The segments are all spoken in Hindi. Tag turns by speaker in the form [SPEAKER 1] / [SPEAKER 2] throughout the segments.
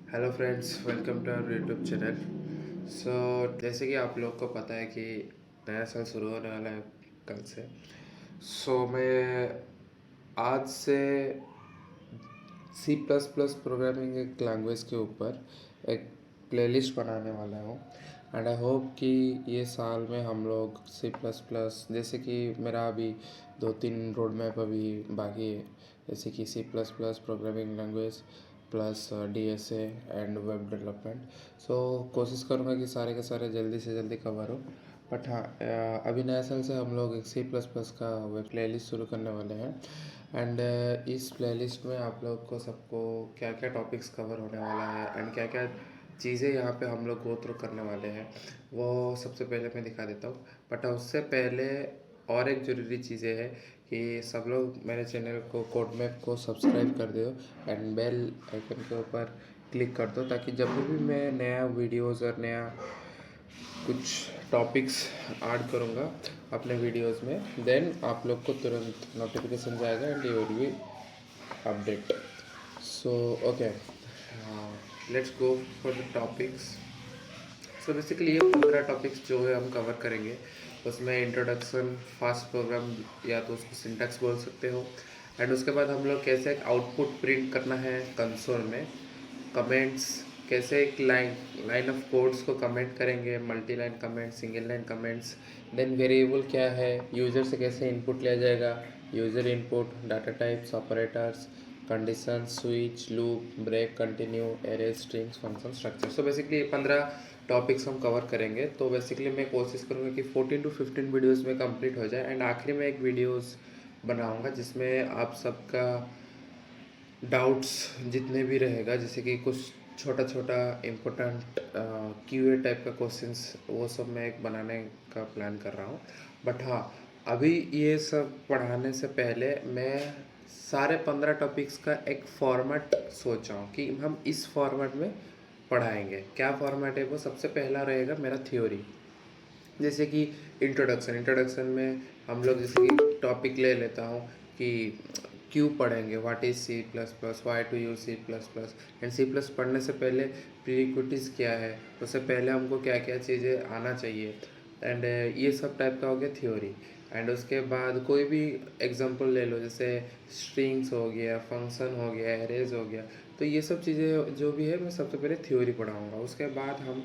[SPEAKER 1] Hello friends, welcome to our YouTube channel. So जैसे कि आप लोग को पता है कि नया साल शुरू होने वाला है कल से। मैं आज से सी प्लस प्लस प्रोग्रामिंग एक लैंग्वेज के ऊपर एक प्लेलिस्ट बनाने वाला हूँ। एंड आई होप कि ये साल में हम लोग सी प्लस प्लस, जैसे कि मेरा अभी 2-3 रोड मैप अभी बाकी है, जैसे कि C plus plus programming language plus DSA and web development. कोशिश करूँगा कि सारे के सारे जल्दी से जल्दी कवर हो। बट हाँ, अभी नया साल से हम लोग एक सी प्लस प्लस का वेब प्लेलिस्ट शुरू करने वाले हैं। एंड इस प्लेलिस्ट में आप लोग को सबको क्या क्या टॉपिक्स कवर होने वाला है एंड क्या क्या चीज़ें यहाँ पे हम लोग गो थ्रू करने वाले हैं, वो सबसे पहले मैं दिखा देता हूँ। बट उससे पहले और एक ज़रूरी चीज़ें है कि सब लोग मेरे चैनल को कोड मैप को सब्सक्राइब कर दो एंड बेल आइकन के ऊपर क्लिक कर दो, ताकि जब भी मैं नया वीडियोज़ और नया कुछ टॉपिक्स ऐड करूँगा अपने वीडियोस में, देन आप लोग को तुरंत नोटिफिकेशन जाएगा and you will B update. So okay, let's go for the topics. Basically ये 15 टॉपिक्स जो है हम कवर करेंगे। उसमें इंट्रोडक्शन, फास्ट प्रोग्राम या तो उसको सिंटैक्स बोल सकते हो, एंड उसके बाद हम लोग कैसे एक आउटपुट प्रिंट करना है कंसोल में, कमेंट्स, कैसे एक लाइन ऑफ कोड्स को कमेंट करेंगे, multi line comment, single line comments, then variable क्या है, यूज़र से कैसे इनपुट लिया जाएगा, user input, data types, operators, condition, switch, loop, break, continue, array, strings, function, structure. Basically 15 topics हम कवर करेंगे। तो बेसिकली मैं कोशिश करूँगा कि 14 to 15 वीडियोस में कंप्लीट हो जाए, एंड आखिरी में एक वीडियोस बनाऊँगा जिसमें आप सबका डाउट्स जितने भी रहेगा, जैसे कि कुछ छोटा छोटा इम्पोर्टेंट क्यूए टाइप का क्वेश्चंस, वो सब मैं एक बनाने का प्लान कर रहा हूँ। बट हाँ, अभी ये सब पढ़ाने से पहले मैं सारे 15 टॉपिक्स का एक फॉर्मेट सोचा हूँ कि हम इस फॉर्मेट में पढ़ाएंगे। क्या फॉर्मेट है वो? सबसे पहला रहेगा मेरा थ्योरी, जैसे कि इंट्रोडक्शन में हम लोग जैसे कि टॉपिक ले लेता हूँ कि क्यों पढ़ेंगे, what is C plus plus, why to use C plus plus, and C plus पढ़ने से पहले प्रीरिक्विजिट्स क्या है, उससे पहले हमको क्या क्या चीज़ें आना चाहिए, एंड ये सब टाइप का हो गया थ्योरी। एंड उसके बाद कोई भी एग्जांपल ले लो, जैसे स्ट्रिंग्स हो गया, फंक्शन हो गया, एरेज हो गया। तो ये सब चीज़ें जो भी है मैं सबसे पहले थ्योरी पढ़ाऊँगा। उसके बाद हम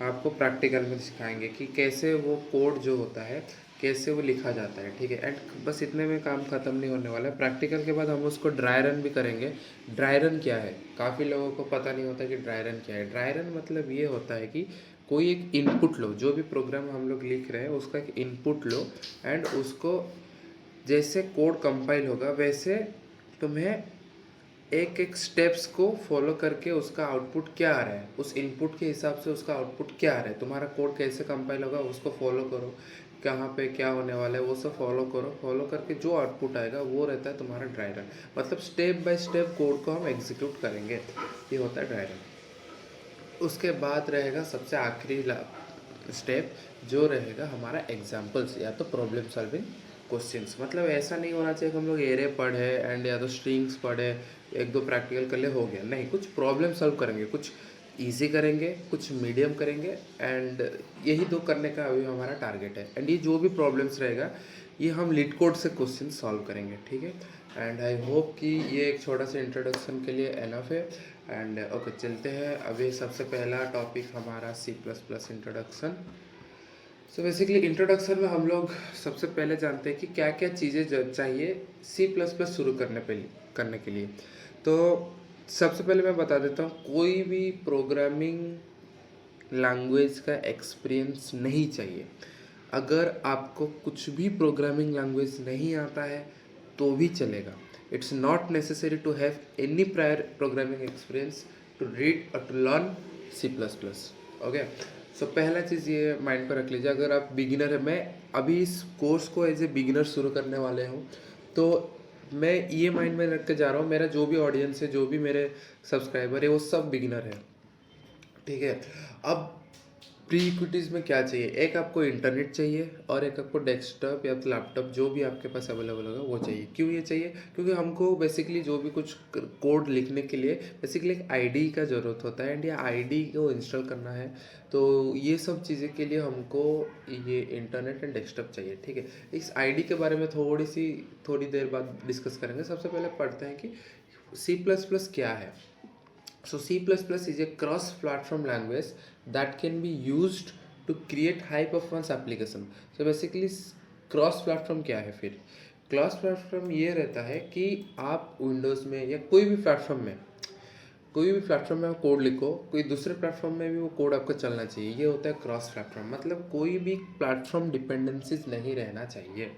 [SPEAKER 1] आपको प्रैक्टिकल में सिखाएंगे कि कैसे वो कोड जो होता है कैसे वो लिखा जाता है, ठीक है। एंड बस इतने में काम ख़त्म नहीं होने वाला है। प्रैक्टिकल के बाद हम उसको ड्राई रन भी करेंगे। ड्राई रन क्या है? काफ़ी लोगों को पता नहीं होता कि ड्राई रन क्या है। ड्राई रन मतलब ये होता है कि कोई एक इनपुट लो, जो भी प्रोग्राम हम लोग लिख रहे हैं उसका एक इनपुट लो, एंड उसको जैसे कोड कंपाइल होगा वैसे तुम्हें एक एक स्टेप्स को फॉलो करके उसका आउटपुट क्या आ रहा है, उस इनपुट के हिसाब से उसका आउटपुट क्या आ रहा है, तुम्हारा कोड कैसे कंपाइल होगा उसको फॉलो करो, कहाँ पे क्या होने वाला है वो सब फॉलो करो। फॉलो करके जो आउटपुट आएगा वो रहता है तुम्हारा ड्राई रन। मतलब स्टेप बाय स्टेप कोड को हम एग्जीक्यूट करेंगे, ये होता है ड्राई रन। उसके बाद रहेगा सबसे आखिरी स्टेप, जो रहेगा हमारा एग्जाम्पल्स या तो प्रॉब्लम सॉल्विंग क्वेश्चंस। मतलब ऐसा नहीं होना चाहिए कि हम लोग एरे पढ़े एंड या तो स्ट्रिंग्स पढ़े, एक दो प्रैक्टिकल कर ले हो गया। नहीं, कुछ प्रॉब्लम सॉल्व करेंगे, कुछ इजी करेंगे, कुछ मीडियम करेंगे, एंड यही दो करने का अभी हमारा टारगेट है। एंड ये जो भी प्रॉब्लम्स रहेगा ये हम लीड कोड से क्वेश्चन सॉल्व करेंगे, ठीक है। एंड आई होप कि ये एक छोटा सा इंट्रोडक्शन के लिए एनफ है। एंड ओके, चलते हैं। अभी सबसे पहला टॉपिक हमारा C plus plus introduction. Basically introduction में हम लोग सबसे पहले जानते हैं कि क्या क्या चीज़ें चाहिए सी प्लस प्लस शुरू करने के लिए। तो सबसे पहले मैं बता देता हूँ, कोई भी प्रोग्रामिंग लैंग्वेज का एक्सपीरियंस नहीं चाहिए। अगर आपको कुछ भी प्रोग्रामिंग लैंग्वेज नहीं आता है तो भी चलेगा। It's not necessary to have any prior programming experience to read और to learn C plus plus, okay. पहला चीज़ ये माइंड पर रख लीजिए, अगर आप बिगिनर है, मैं अभी इस कोर्स को एज ए बिगिनर शुरू करने वाले हूँ, तो मैं ये माइंड में रख के जा रहा हूँ मेरा जो भी ऑडियंस है, जो भी मेरे सब्सक्राइबर है, वो सब बिगिनर है, ठीक है। अब प्री इक्विटीज़ में क्या चाहिए, एक आपको इंटरनेट चाहिए और एक आपको डेस्कटॉप या लैपटॉप जो भी आपके पास अवेलेबल होगा वो चाहिए। क्यों ये चाहिए? क्योंकि हमको बेसिकली जो भी कुछ कोड लिखने के लिए बेसिकली एक आईडी का ज़रूरत होता है एंड ये आईडी को इंस्टॉल करना है, तो ये सब चीज़ें के लिए हमको ये इंटरनेट एंड डेस्कटॉप चाहिए। ठीक है, इस आईडी के बारे में थोड़ी देर बाद डिस्कस करेंगे। सबसे पहले पढ़ते हैं कि C++ क्या है। So C++ is a cross-platform language that can be used to create high-performance application. So basically cross-platform क्या है फिर? cross-platform ये रहता है कि आप विंडोज़ में या कोई भी प्लेटफॉर्म में आप कोड लिखो, कोई दूसरे प्लेटफॉर्म में भी वो कोड आपको चलना चाहिए। ये होता है क्रॉस प्लेटफॉर्म, मतलब कोई भी प्लेटफॉर्म डिपेंडेंसीज नहीं रहना चाहिए।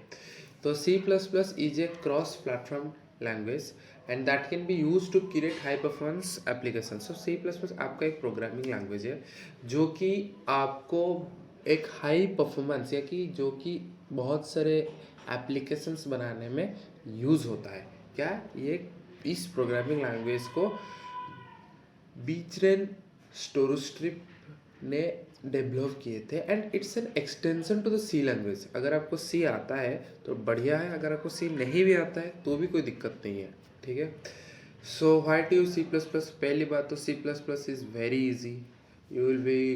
[SPEAKER 1] तो C++ is a cross platform language and that can be use to create high performance application. So C++ आपका एक प्रोग्रामिंग लैंग्वेज है जो कि आपको एक हाई परफॉर्मेंस या कि जो कि बहुत सारे एप्लीकेशंस बनाने में यूज़ होता है। क्या ये इस प्रोग्रामिंग लैंग्वेज को बीचरेन स्टोरोस्ट्रिप ने डेवलप किए थे and it's an extension to the C language. अगर आपको सी आता है तो बढ़िया है, अगर आपको सी नहीं भी आता है तो भी कोई दिक्कत नहीं है। ठीक है, so why to use C++? पहली बात तो C++ is very easy, you will be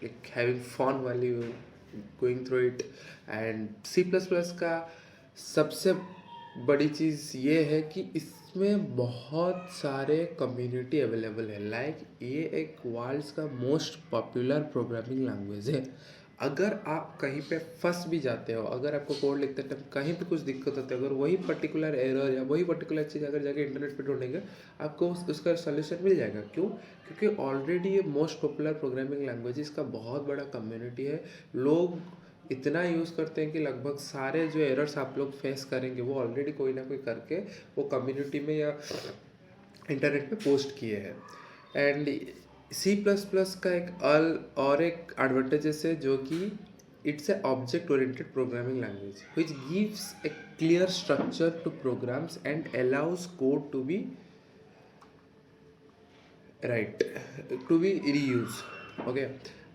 [SPEAKER 1] like having fun while you going through it. And C++ का सबसे बड़ी चीज़ ये है कि इसमें बहुत सारे कम्युनिटी अवेलेबल है। लाइक ये एक वर्ल्ड्स का मोस्ट पॉपुलर प्रोग्रामिंग लैंग्वेज है। अगर आप कहीं पे फंस भी जाते हो, अगर आपको कोड लिखते टाइम कहीं पे कुछ दिक्कत होती है, अगर वही पर्टिकुलर एरर या वही पर्टिकुलर चीज़ अगर जाके इंटरनेट पे ढूंढेंगे आपको उसका सोल्यूशन मिल जाएगा। क्यों? क्योंकि ऑलरेडी ये मोस्ट पॉपुलर प्रोग्रामिंग लैंग्वेज, इसका बहुत बड़ा कम्युनिटी है। लोग इतना यूज़ करते हैं कि लगभग सारे जो एरर्स आप लोग फेस करेंगे वो ऑलरेडी कोई ना कोई करके वो कम्युनिटी में या इंटरनेट पे पोस्ट किए हैं। एंड C++ का एक एडवांटेजेस है जो कि it's a object oriented programming language which gives a clear structure to programs and allows code to be reuse. Okay,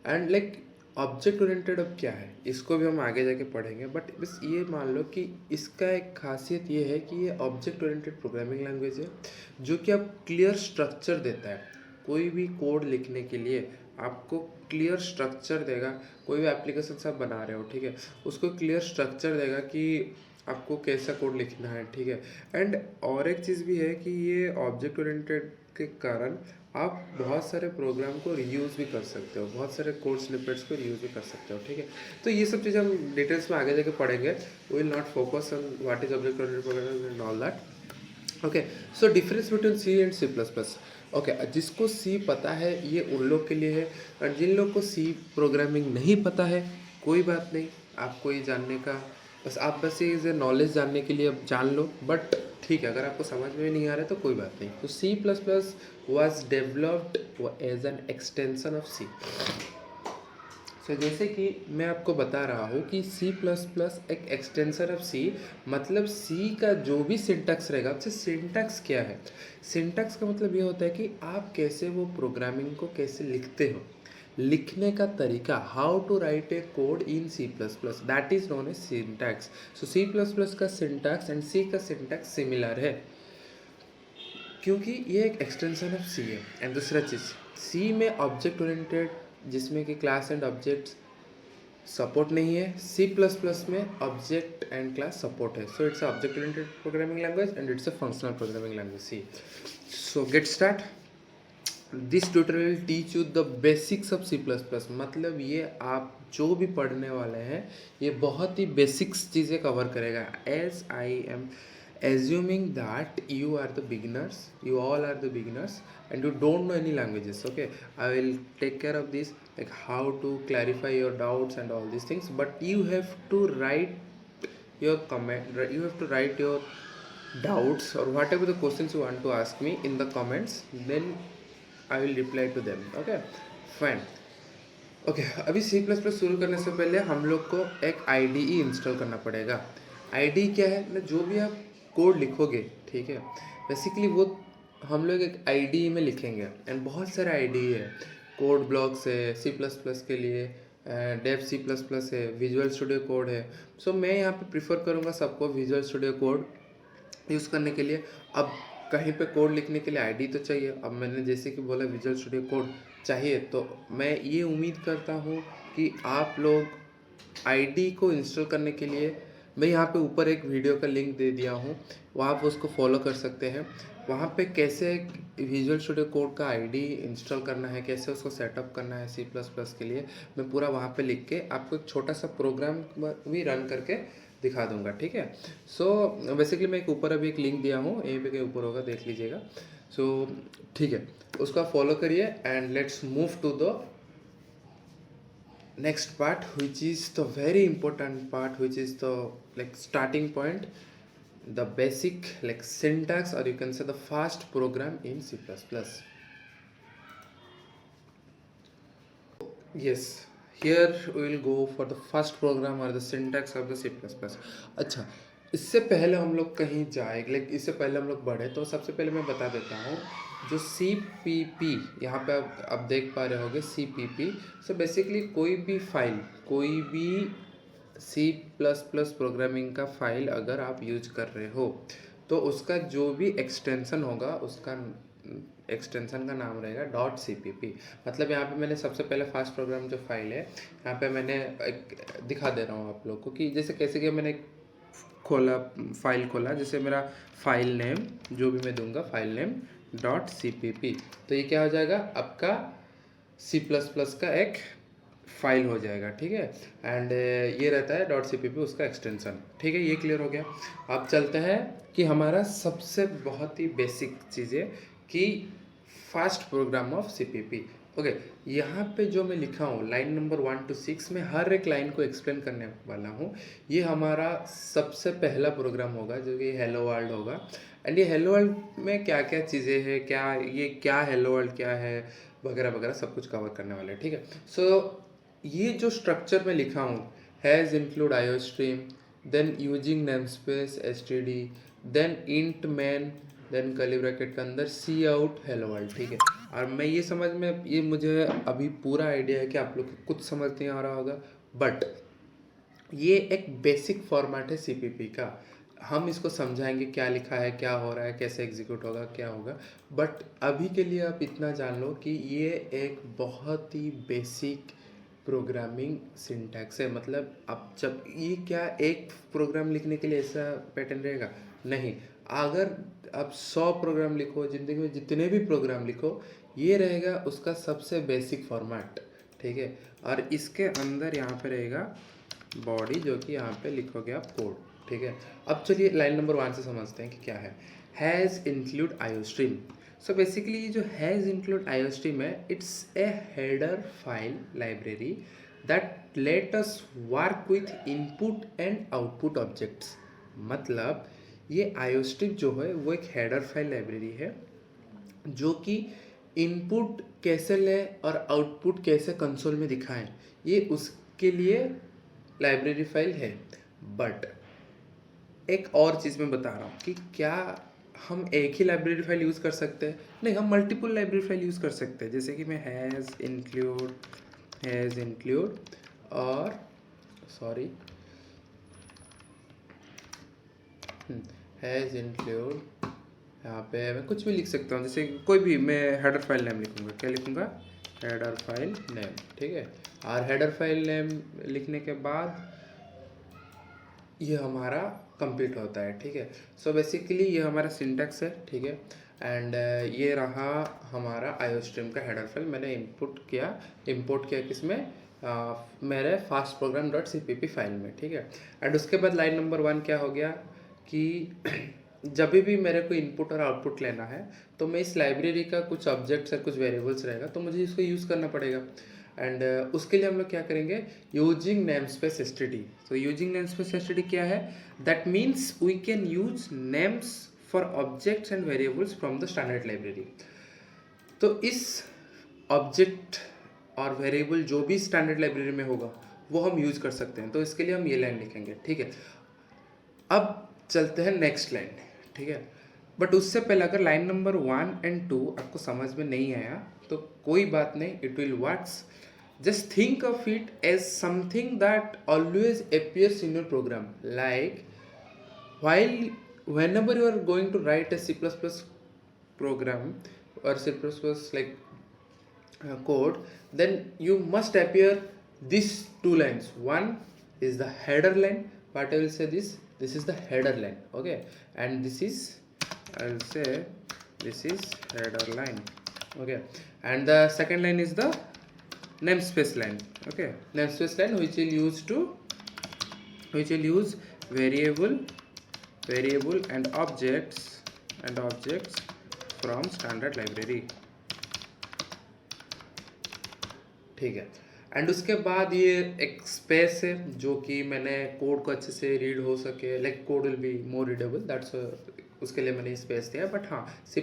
[SPEAKER 1] and like object oriented अब क्या है इसको भी हम आगे जाके पढ़ेंगे, बट बस ये मान लो कि इसका एक खासियत ये है कि ये ऑब्जेक्ट ओरिएंटेड प्रोग्रामिंग लैंग्वेज है जो कि आप क्लियर स्ट्रक्चर देता है। कोई भी कोड लिखने के लिए आपको क्लियर स्ट्रक्चर देगा। कोई भी एप्लीकेशन आप बना रहे हो, ठीक है, उसको क्लियर स्ट्रक्चर देगा कि आपको कैसा कोड लिखना है। ठीक है, एंड और एक चीज़ भी है कि ये ऑब्जेक्ट ओरिएंटेड के कारण आप बहुत सारे प्रोग्राम को रीयूज़ भी कर सकते हो, बहुत सारे कोड स्निपेट्स को रीयूज़ भी कर सकते हो। ठीक है, तो ये सब चीज़ हम डिटेल्स में आगे जाके पढ़ेंगे। We will not focus on what is object oriented programming and all that. Okay, so difference between C and C++। Okay, जिसको C पता है ये उन लोग के लिए है, और जिन लोग को C प्रोग्रामिंग नहीं पता है कोई बात नहीं, आपको ये जानने का बस ये नॉलेज जानने के लिए अब जान लो। बट ठीक है, अगर आपको समझ में नहीं आ रहा है तो कोई बात नहीं। तो C++ was developed as an extension of C। So जैसे कि मैं आपको बता रहा हूँ कि C++ एक एक्सटेंशन ऑफ C, मतलब C का जो भी सिंटैक्स रहेगा। आपसे सिंटैक्स क्या है? सिंटैक्स का मतलब ये होता है कि आप कैसे वो प्रोग्रामिंग को कैसे लिखते हो, लिखने का तरीका, how to write a code in C++, that is known as syntax. So C++ का सिंटैक्स एंड C का सिंटैक्स सिमिलर है क्योंकि ये एक एक्सटेंशन ऑफ C है। एंड दूसरा चीज़, C में ऑब्जेक्ट ओरिएंटेड जिसमें कि क्लास एंड ऑब्जेक्ट्स सपोर्ट नहीं है, C++ में ऑब्जेक्ट एंड क्लास सपोर्ट है। So its object oriented programming language and it's a functional programming language C। So get start. This tutorial will teach you the basics of C++। मतलब ये आप जो भी पढ़ने वाले हैं ये बहुत ही बेसिक्स चीज़ें कवर करेगा। As I am assuming that you are the beginners, you all are the beginners and you don't know any languages. Okay, I will take care of this, like how to clarify your doubts and all these things, but you have to write your comment, you have to write your doubts or whatever the questions you want to ask me in the comments, then I will reply to them. Okay, fine. Okay, अभी C++ शुरू करने से पहले हम लोग को एक IDE इंस्टॉल करना पड़ेगा। IDE क्या है ना, जो भी आप कोड लिखोगे, ठीक है, बेसिकली वो हम लोग एक IDE में लिखेंगे एंड बहुत सारे IDE है। कोड ब्लॉक्स है, सी प्लस प्लस के लिए डेव सी प्लस प्लस है, विजुअल स्टूडियो कोड है। सो मैं यहाँ पे प्रिफर करूँगा सबको विजुअल स्टूडियो कोड यूज़ करने के लिए। अब कहीं पे कोड लिखने के लिए आईडी तो चाहिए। अब मैंने जैसे कि बोला विजुअल स्टूडियो कोड चाहिए, तो मैं ये उम्मीद करता हूँ कि आप लोग आईडी को इंस्टॉल करने के लिए मैं यहाँ पे ऊपर एक वीडियो का लिंक दे दिया हूँ, वहाँ आप उसको फॉलो कर सकते हैं। वहाँ पे कैसे विजुअल स्टूडियो कोड का आईडी इंस्टॉल करना है, कैसे उसको सेटअप करना है सी प्लस प्लस के लिए, मैं पूरा वहाँ पे लिख के आपको एक छोटा सा प्रोग्राम भी रन करके दिखा दूंगा, ठीक है। सो बेसिकली मैं एक ऊपर अभी एक लिंक दिया हूँ, यहीं पे के ऊपर होगा, देख लीजिएगा। सो ठीक है, उसको आप फॉलो करिए and let's move to the next part, which is the very important part, which is the like starting point, the basic like syntax, or you can say the fast program in C++. Yes, here we will go for the first program or the syntax of the C++. अच्छा, इससे पहले हम लोग कहीं जाए, लाइक इससे पहले हम लोग बढ़े, तो सबसे पहले मैं बता देता हूँ जो CPP यहाँ पे आप देख पा रहे होगे CPP। सो बेसिकली कोई भी फाइल, कोई भी C++ प्रोग्रामिंग का फाइल अगर आप यूज कर रहे हो तो उसका जो भी एक्सटेंशन होगा उसका एक्सटेंशन का नाम रहेगा .cpp। मतलब यहाँ पे मैंने सबसे पहले फास्ट प्रोग्राम जो फाइल है यहाँ पे मैंने दिखा दे रहा हूँ आप लोग को कि जैसे कैसे कि मैंने खोला, फाइल खोला, जैसे मेरा फाइल नेम जो भी मैं दूंगा फाइल नेम .cpp, तो ये क्या हो जाएगा आपका C++ का एक फाइल हो जाएगा, ठीक है। एंड ये रहता है .cpp उसका एक्सटेंशन, ठीक है। ये क्लियर हो गया। अब चलते हैं कि हमारा सबसे बहुत ही बेसिक चीज़ें कि first program of CPP। Okay, यहाँ पे जो मैं लिखा हूँ लाइन नंबर 1 to 6 में हर एक लाइन को एक्सप्लेन करने वाला हूँ। ये हमारा सबसे पहला प्रोग्राम होगा जो कि हेलो वर्ल्ड होगा। एंड ये हेलो वर्ल्ड में क्या क्या चीज़ें हैं, क्या ये क्या हेलो वर्ल्ड क्या है वगैरह वगैरह सब कुछ कवर करने वाले हैं, ठीक है। सो ये जो स्ट्रक्चर में लिखा हूँ, hash include IOStream, then using namespace std, then int main, then curly bracket के अंदर सी आउट हेलो वर्ल्ड, ठीक है। और मैं ये समझ में, ये मुझे अभी पूरा आइडिया है कि आप लोग को कुछ समझ नहीं आ रहा होगा, बट ये एक बेसिक फॉर्मेट है CPP का। हम इसको समझाएंगे क्या लिखा है, क्या हो रहा है, कैसे एग्जीक्यूट होगा, क्या होगा, बट अभी के लिए आप इतना जान लो कि ये एक बहुत ही बेसिक प्रोग्रामिंग सिंटैक्स है। मतलब अब जब ये क्या एक प्रोग्राम लिखने के लिए ऐसा पैटर्न रहेगा नहीं, अगर आप 100 प्रोग्राम लिखो, ज़िंदगी में जितने भी प्रोग्राम लिखो, ये रहेगा उसका सबसे बेसिक फॉर्मेट, ठीक है। और इसके अंदर यहाँ पे रहेगा बॉडी, जो कि यहाँ पे लिखोगे आप कोड, ठीक है। अब चलिए लाइन नंबर 1 से समझते हैं कि क्या है। Has include IOStream। So basically ये जो हैज़ इंक्लूड IOStream है, it's a header file library that let us work with input and output objects. मतलब ये IOStream जो है वो एक हेडर फाइल लाइब्रेरी है जो कि इनपुट कैसे लें और आउटपुट कैसे कंसोल में दिखाएं, ये उसके लिए लाइब्रेरी फाइल है। बट एक और चीज़ मैं बता रहा हूँ कि क्या हम एक ही लाइब्रेरी फाइल यूज़ कर सकते हैं? नहीं, हम मल्टीपल लाइब्रेरी फाइल यूज़ कर सकते हैं। जैसे कि मैं हैज़ इंक्लूड और सॉरी हैज़ इंक्लूड, यहाँ पे मैं कुछ भी लिख सकता हूँ, जैसे कोई भी मैं हेडर फाइल नेम लिखूँगा, क्या लिखूँगा, हेडर फाइल नेम, ठीक है। और हेडर फाइल नेम लिखने के बाद ये हमारा कंप्लीट होता है, ठीक है। सो बेसिकली ये हमारा सिंटैक्स है, ठीक है। एंड ये रहा हमारा IOStream का हेडर फाइल, मैंने इंपोर्ट किया किसमें, मेरे फास्ट प्रोग्राम .cpp फाइल में, ठीक है। एंड उसके बाद लाइन नंबर 1 क्या हो गया कि जब भी मेरे को इनपुट और आउटपुट लेना है तो मैं इस लाइब्रेरी का कुछ ऑब्जेक्ट्स या कुछ वेरिएबल्स रहेगा तो मुझे इसको यूज़ करना पड़ेगा। एंड उसके लिए हम लोग क्या करेंगे, यूजिंग नेमस्पेस std। तो यूजिंग नेमस्पेस std क्या है, that means we can use names for objects and variables from the standard library. तो इस ऑब्जेक्ट और वेरिएबल जो भी स्टैंडर्ड लाइब्रेरी में होगा वो हम यूज़ कर सकते हैं। तो इसके लिए हम ये लाइन लिखेंगे, ठीक है। अब चलते हैं नेक्स्ट लाइन, ठीक है। बट उससे पहले अगर लाइन नंबर 1 and 2 आपको समझ में नहीं आया तो कोई बात नहीं, it will works. Just think of it as something that always appears in your program. Like whenever you are going to write a C++ program or C++ like code, then you must appear these two lines. One is the header line. What I will say, this is the header line. Okay, and this is, I will say, this is header line. Okay, and the second line is the namespace line. Okay, namespace line which will use variable and objects from standard library. ठीक है. एंड उसके बाद ये एक स्पेस है जो कि मैंने कोड को अच्छे से रीड हो सके, like code will be more readable, that's उसके लिए मैंने स्पेस दिया. बट हाँ, C++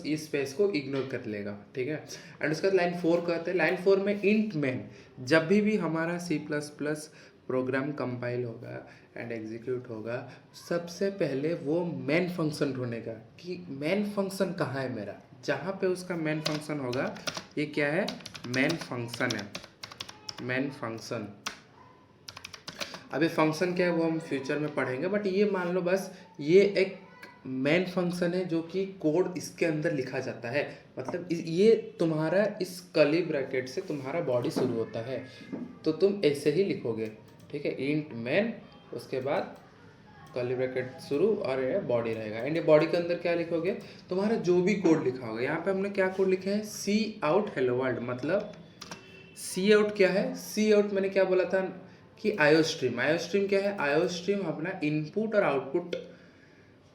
[SPEAKER 1] इस स्पेस को इग्नोर कर लेगा. ठीक है. एंड उसके बाद लाइन 4 कहते हैं. लाइन 4 में इंट मेन. जब भी हमारा C++ प्रोग्राम कंपाइल होगा एंड एग्जीक्यूट होगा, सबसे पहले वो मेन फंक्शन ढूंढेगा कि मेन फंक्शन कहाँ है मेरा. जहाँ पे उसका मेन फंक्शन होगा, ये क्या है, मेन फंक्शन है. मेन फंक्शन, अभी फंक्शन क्या है वो हम फ्यूचर में पढ़ेंगे, बट ये मान लो बस ये एक मेन फंक्शन है जो कि कोड इसके अंदर लिखा जाता है. मतलब ये तुम्हारा इस कर्ली ब्रैकेट से तुम्हारा बॉडी शुरू होता है, तो तुम ऐसे ही लिखोगे. ठीक है, इंट मेन, उसके बाद कर्ली ब्रैकेट शुरू और ये बॉडी रहेगा. एंड ये बॉडी के अंदर क्या लिखोगे, तुम्हारा जो भी कोड लिखा होगा. यहाँ पे हमने क्या कोड लिखा है, सी आउट हेलो वर्ल्ड. मतलब सी आउट क्या है, सी आउट मैंने क्या बोला था कि आईओ स्ट्रीम. आईओ स्ट्रीम क्या है, आईओ स्ट्रीम अपना इनपुट और आउटपुट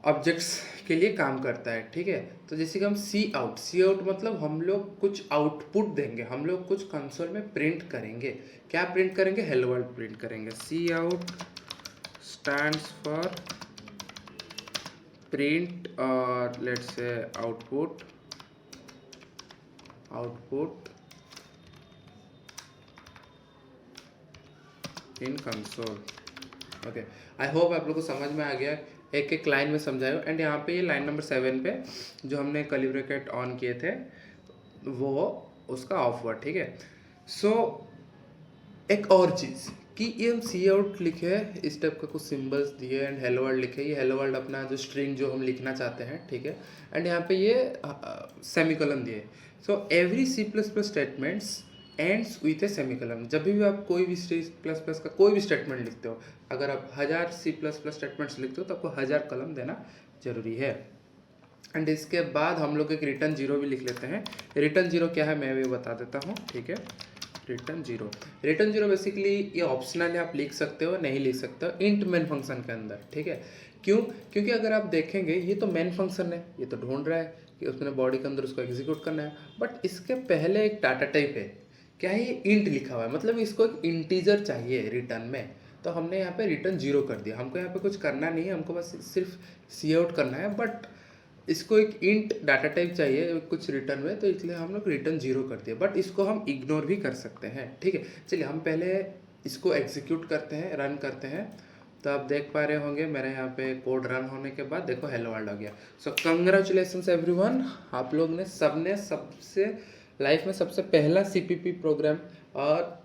[SPEAKER 1] ऑब्जेक्ट्स के लिए काम करता है. ठीक है, तो जैसे कि हम सी आउट मतलब हम लोग कुछ आउटपुट देंगे, हम लोग कुछ कंसोल में प्रिंट करेंगे. क्या प्रिंट करेंगे, हेलो वर्ल्ड प्रिंट करेंगे. सी आउट स्टैंड्स फॉर प्रिंट और let's say output in console. Okay, I hope आप लोग को समझ में आ गया. एक एक लाइन में समझाया. एंड यहाँ पे ये लाइन नंबर 7 पे जो हमने कर्ली ब्रैकेट ऑन किए थे वो उसका ऑफ हुआ. ठीक है. सो एक और चीज़ कि ये हम सी आउट लिखे, इस टाइप का कुछ सिंबल्स दिए एंड हेलो वर्ल्ड लिखे. ये हेलो वर्ल्ड अपना जो स्ट्रिंग जो हम लिखना चाहते हैं. ठीक है. एंड यहाँ पे ये सेमीकोलन दिए. So every C++ statements ends with A semicolon. जब भी आप कोई भी C++ का कोई भी स्टेटमेंट लिखते हो, अगर आप 1000 C++ स्टेटमेंट्स लिखते हो तो आपको 1000 कलम देना जरूरी है. एंड इसके बाद हम लोग एक रिटर्न 0 भी लिख लेते हैं. रिटर्न 0 क्या है मैं भी बता देता हूँ. ठीक है, रिटर्न 0 बेसिकली ये ऑप्शनल है, आप लिख सकते हो नहीं लिख सकते हो इंट मेन फंक्शन के अंदर. ठीक है, क्यों, क्योंकि अगर आप देखेंगे ये तो मेन फंक्शन है, ये तो ढूंढ रहा है कि उसने बॉडी के अंदर उसको एग्जीक्यूट करना है. बट इसके पहले एक डाटा टाइप है, क्या है, ये इंट लिखा हुआ है. मतलब इसको एक इंटीजर चाहिए रिटर्न में, तो हमने यहाँ पे रिटर्न 0 कर दिया. हमको यहाँ पे कुछ करना नहीं है, हमको बस सिर्फ सी आउट करना है. बट इसको एक इंट डाटा टाइप चाहिए कुछ रिटर्न में, तो इसलिए हम लोग रिटर्न 0 कर दिया. बट इसको हम इग्नोर भी कर सकते हैं. ठीक है, चलिए हम पहले इसको एग्जीक्यूट करते हैं, रन करते हैं. तो आप देख पा रहे होंगे मेरे यहाँ पे कोड रन होने के बाद देखो हेलो वर्ल्ड हो गया. सो कंग्रेचुलेशंस एवरीवन, आप लोग ने सबने सबसे लाइफ में सबसे पहला CPP प्रोग्राम और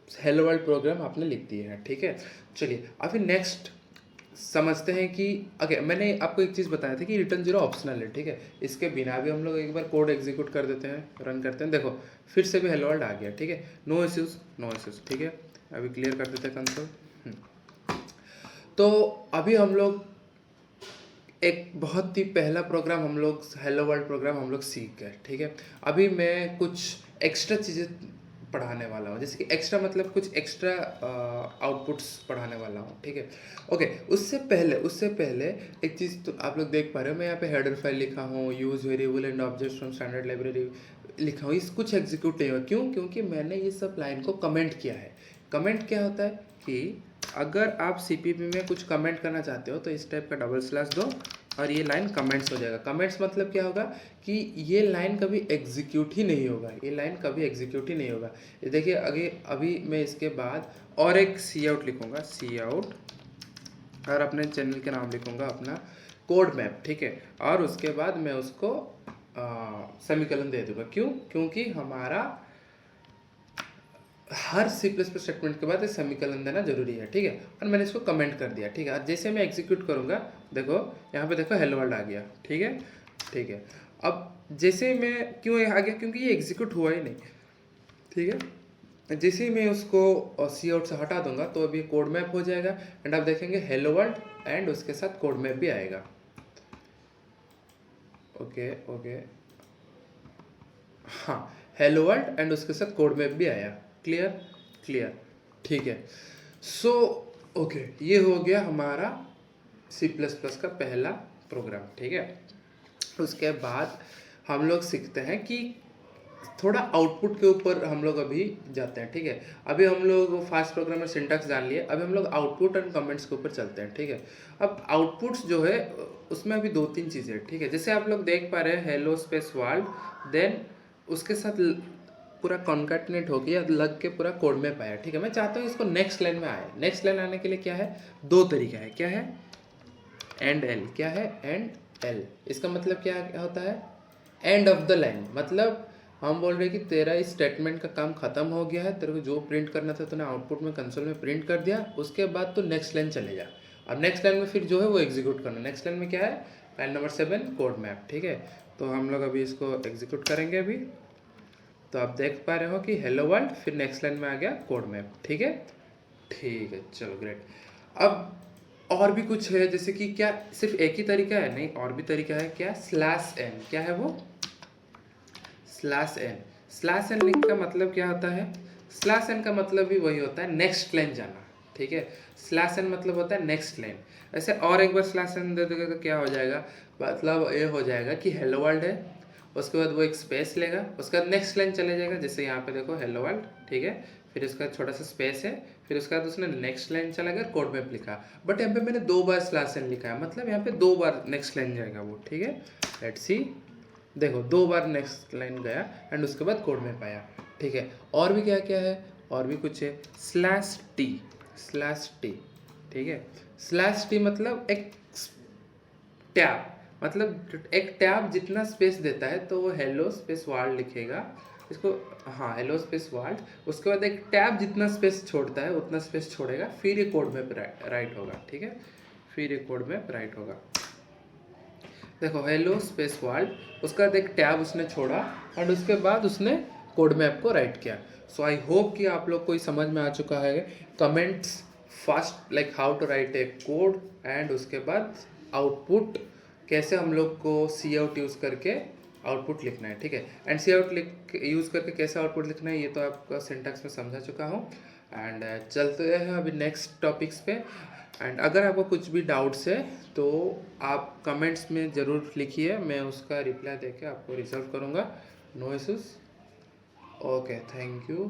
[SPEAKER 1] हेलो वर्ल्ड प्रोग्राम आपने लिख दिए हैं. ठीक है, चलिए अभी नेक्स्ट समझते हैं कि ओके मैंने आपको एक चीज़ बताया था कि रिटर्न 0 ऑप्शनल है. ठीक है, इसके बिना भी हम लोग एक बार कोड एग्जीक्यूट कर देते हैं, रन करते हैं. देखो फिर से भी हेलो वर्ल्ड आ गया. ठीक है, नो इश्यूज. ठीक है, अभी क्लियर कर देते हैं कंसोल. तो अभी हम लोग एक बहुत ही पहला प्रोग्राम हम लोग हेलो वर्ल्ड प्रोग्राम हम लोग सीख गए. ठीक है, अभी मैं कुछ एक्स्ट्रा चीज़ें पढ़ाने वाला हूँ. जैसे कि एक्स्ट्रा मतलब कुछ एक्स्ट्रा आउटपुट्स पढ़ाने वाला हूँ. ठीक है, ओके. उससे पहले एक चीज़ तो आप लोग देख पा रहे हो, मैं यहाँ पे हेडर फाइल लिखा हूँ, use variable and objects from standard library लिखा हूँ. इस कुछ एग्जीक्यूट नहीं हुआ. क्यों, क्योंकि मैंने ये सब लाइन को कमेंट किया है. कमेंट क्या होता है कि अगर आप CPP में कुछ कमेंट करना चाहते हो तो इस टाइप का डबल स्लैश दो और ये लाइन कमेंट्स हो जाएगा. कमेंट्स मतलब क्या होगा कि ये लाइन कभी एग्जीक्यूट ही नहीं होगा. ये देखिए अभी मैं इसके बाद और एक सी आउट लिखूँगा, सी आउट, और अपने चैनल के नाम लिखूँगा अपना कोड मैप, ठीक है। और उसके बाद मैं उसको सेमीकोलन दे दूंगा। क्यों? क्योंकि हमारा हर सी प्लस प्लस स्टेटमेंट के बाद सेमीकोलन देना जरूरी है, ठीक है। और मैंने इसको कमेंट कर दिया, ठीक है। और जैसे मैं एग्जीक्यूट करूंगा, देखो यहाँ पे देखो हेलो वर्ल्ड आ गया, ठीक है, ठीक है। अब जैसे मैं क्यों आ गया, क्योंकि ये एग्जीक्यूट हुआ ही नहीं, ठीक है। जैसे ही मैं उसको सी आउट से हटा दूंगा तो अभी कोड मैप हो जाएगा एंड आप देखेंगे हेलो वर्ल्ड एंड उसके साथ कोड मैप भी आएगा। ओके ओके, हाँ, हेलो वर्ल्ड एंड उसके साथ कोड मैप भी आया। क्लियर क्लियर, ठीक है। सो ओके, ये हो गया हमारा सी प्लस प्लस का पहला प्रोग्राम, ठीक है। उसके बाद हम लोग सीखते हैं कि थोड़ा आउटपुट के ऊपर हम लोग अभी जाते हैं, ठीक है। अभी हम लोग फास्ट प्रोग्राम में सिंटैक्स जान लिए, अभी हम लोग आउटपुट एंड कमेंट्स के ऊपर चलते हैं, ठीक है। अब आउटपुट्स जो है उसमें अभी 2-3 चीज़ें, ठीक है। जैसे आप लोग देख पा रहे हैं हेलो स्पेस वर्ल्ड, देन उसके साथ पूरा कॉन्कैटिनेट हो गया, लग के पूरा कोड में पाया, ठीक है। मैं चाहता हूँ इसको नेक्स्ट लाइन में आए। नेक्स्ट लाइन आने के लिए क्या है, 2 तरीका है। क्या है? And L. क्या है? And L. इसका मतलब क्या होता है? End of the line. मतलब हम बोल रहे हैं कि तेरा इस स्टेटमेंट का काम खत्म हो गया है, तेरे को जो प्रिंट करना था तूने आउटपुट में कंसोल में प्रिंट कर दिया, उसके बाद तो नेक्स्ट लाइन चले जा। अब नेक्स्ट लाइन में फिर जो है वो एग्जीक्यूट करना। नेक्स्ट लाइन में क्या है? लाइन नंबर 7 कोड मैप, ठीक है। तो हम लोग अभी इसको एग्जीक्यूट करेंगे अभी। तो आप देख पा रहे हो कि हेलो वर्ल्ड, फिर नेक्स्ट लाइन में आ गया कोड मैप, ठीक है, ठीक है। चलो ग्रेट। अब और भी कुछ है, जैसे कि क्या सिर्फ एक ही तरीका है? नहीं, और भी तरीका है। क्या? Slash n. क्या है वो? Slash n. Slash n link का मतलब क्या होता है? स्लैश एन का मतलब भी वही होता है, नेक्स्ट लाइन जाना, ठीक है। स्लैश एन मतलब होता है नेक्स्ट लाइन। ऐसे और एक बार स्लैश एन दे देगा तो क्या हो जाएगा, मतलब ये हो जाएगा कि हेलो वर्ल्ड है, उसके बाद वो एक स्पेस लेगा, उसके बाद नेक्स्ट लाइन चले जाएगा। जैसे यहाँ पे देखो हेलो वर्ल्ड, ठीक है, फिर उसका छोटा सा स्पेस है, फिर उसके बाद उसने नेक्स्ट लाइन चला गया, कोड मैप लिखा। बट यहाँ पे मैंने 2 बार स्लैश एन लिखा है, मतलब यहाँ पे 2 बार नेक्स्ट लाइन जाएगा वो, ठीक है। लेट्स सी, देखो 2 बार नेक्स्ट लाइन गया एंड उसके बाद कोड में पाया, ठीक है। और भी क्या क्या है? और भी कुछ है। Slash T. स्लैश टी, ठीक है। स्लैश टी मतलब एक टैब, मतलब एक टैब जितना स्पेस देता है तो वो हेलो स्पेस वर्ल्ड लिखेगा इसको, हाँ, हेलो स्पेस वर्ल्ड। उसके बाद एक टैब जितना स्पेस छोड़ता है उतना स्पेस छोड़ेगा, फिर ये कोड में राइट होगा, ठीक है। फिर ये कोड में राइट होगा। देखो हेलो स्पेस वर्ल्ड, उसका बाद एक टैब उसने छोड़ा एंड उसके बाद उसने कोड मैप को राइट किया। सो आई होप कि आप लोग को समझ में आ चुका है comments first, like how to write a code, and उसके बाद आउटपुट कैसे हम लोग को सी आउट यूज़ करके आउटपुट लिखना है, ठीक है। एंड सी आउट यूज़ करके कैसे आउटपुट लिखना है ये तो आपका सिंटैक्स में समझा चुका हूँ। एंड चलते हैं अभी नेक्स्ट टॉपिक्स पे। एंड अगर आपको कुछ भी डाउट्स है तो आप कमेंट्स में ज़रूर लिखिए, मैं उसका रिप्लाई देके आपको रिजॉल्व करूँगा। No issues. Okay, thank you.